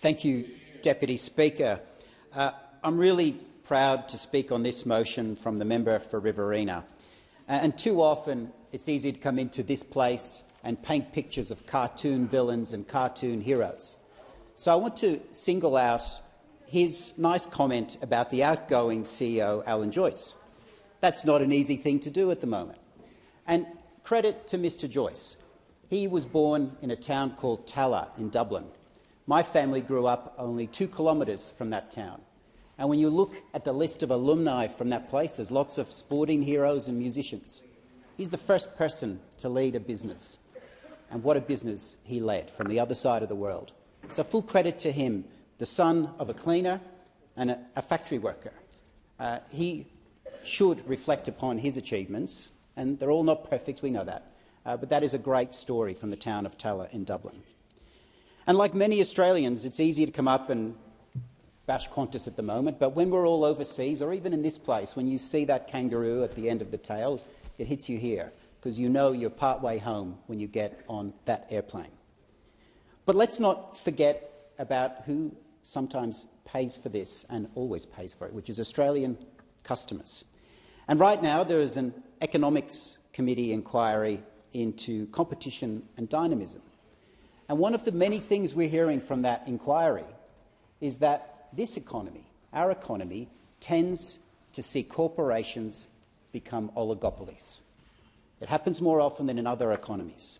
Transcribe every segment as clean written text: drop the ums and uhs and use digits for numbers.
Thank you, Deputy Speaker. I'm really proud to speak on this motion from the member for Riverina. And too often it's easy to come into this place and paint pictures of cartoon villains and cartoon heroes. So I want to single out his nice comment about the outgoing CEO, Alan Joyce. That's not an easy thing to do at the moment. And credit to Mr Joyce. He was born in a town called Talla in Dublin. My family grew up only 2 kilometres from that town. And when you look at the list of alumni from that place, there's lots of sporting heroes and musicians. He's the first person to lead a business. And what a business he led from the other side of the world. So full credit to him, the son of a cleaner and a factory worker. He should reflect upon his achievements, and they're all not perfect, we know that. But that is a great story from the town of Talla in Dublin. And like many Australians, it's easy to come up and bash Qantas at the moment, but when we're all overseas, or even in this place, when you see that kangaroo at the end of the tail, it hits you here, because you know you're partway home when you get on that airplane. But let's not forget about who sometimes pays for this and always pays for it, which is Australian customers. And right now there is an Economics Committee inquiry into competition and dynamism. And one of the many things we're hearing from that inquiry is that this economy, our economy, tends to see corporations become oligopolies. It happens more often than in other economies.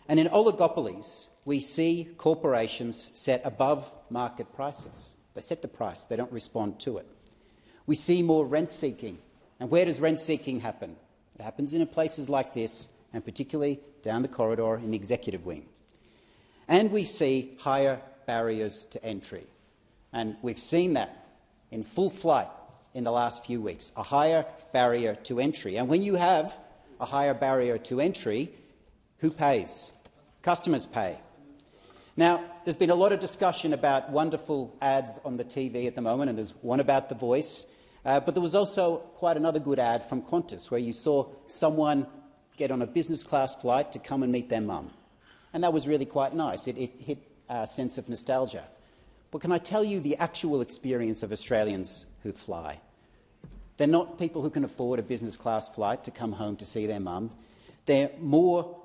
And in oligopolies, we see corporations set above market prices. They set the price, they don't respond to it. We see more rent-seeking. And where does rent-seeking happen? It happens in places like this, and particularly down the corridor in the executive wing. And we see higher barriers to entry. And we've seen that in full flight in the last few weeks, a higher barrier to entry. And when you have a higher barrier to entry, who pays? Customers pay. Now, there's been a lot of discussion about wonderful ads on the TV at the moment, and there's one about The Voice. But there was also quite another good ad from Qantas, where you saw someone get on a business-class flight to come and meet their mum. And that was really quite nice. It hit a sense of nostalgia. But can I tell you the actual experience of Australians who fly? They're not people who can afford a business-class flight to come home to see their mum. They're more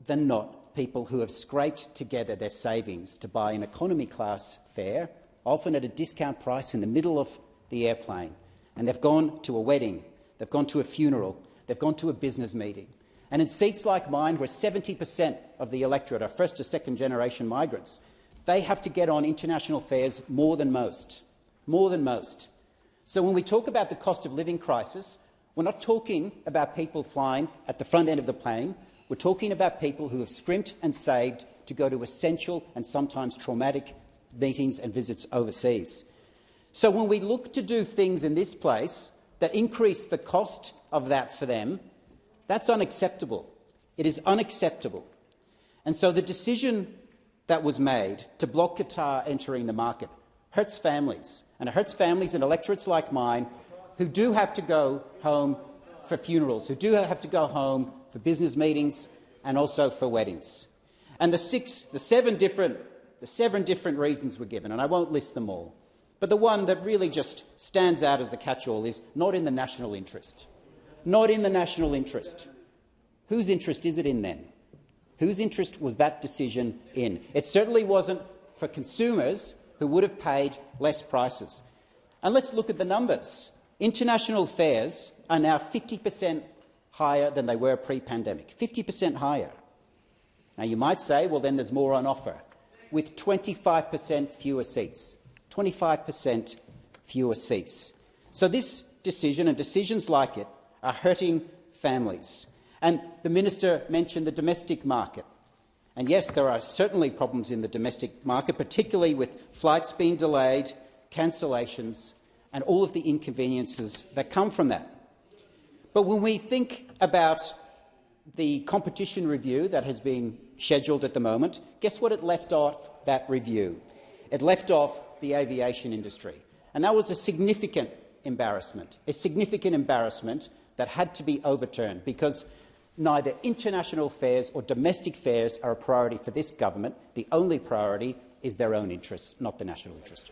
than not people who have scraped together their savings to buy an economy-class fare, often at a discount price in the middle of the airplane. And they've gone to a wedding, they've gone to a funeral, they've gone to a business meeting. And in seats like mine, where 70% of the electorate are first- or second-generation migrants, they have to get on international fares more than most. More than most. So when we talk about the cost of living crisis, we're not talking about people flying at the front end of the plane. We're talking about people who have scrimped and saved to go to essential and sometimes traumatic meetings and visits overseas. So when we look to do things in this place that increase the cost of that for them, that's unacceptable. It is unacceptable. And so the decision that was made to block Qatar entering the market hurts families, and it hurts families in electorates like mine who do have to go home for funerals, who do have to go home for business meetings and also for weddings. And the seven different reasons were given, and I won't list them all. But the one that really just stands out as the catch-all is not in the national interest. Not in the national interest. Whose interest is it in then? Whose interest was that decision in? It certainly wasn't for consumers who would have paid less prices. And let's look at the numbers. International fares are now 50% higher than they were pre-pandemic. 50% higher. Now you might say, well, then there's more on offer, with 25% fewer seats. 25% fewer seats. So this decision and decisions like it are hurting families. And the minister mentioned the domestic market. And yes, there are certainly problems in the domestic market, particularly with flights being delayed, cancellations, and all of the inconveniences that come from that. But when we think about the competition review that has been scheduled at the moment, guess what it left off that review? It left off the aviation industry. And that was a significant embarrassment that had to be overturned, because neither international fares or domestic fares are a priority for this government. The only priority is their own interest, not the national interest.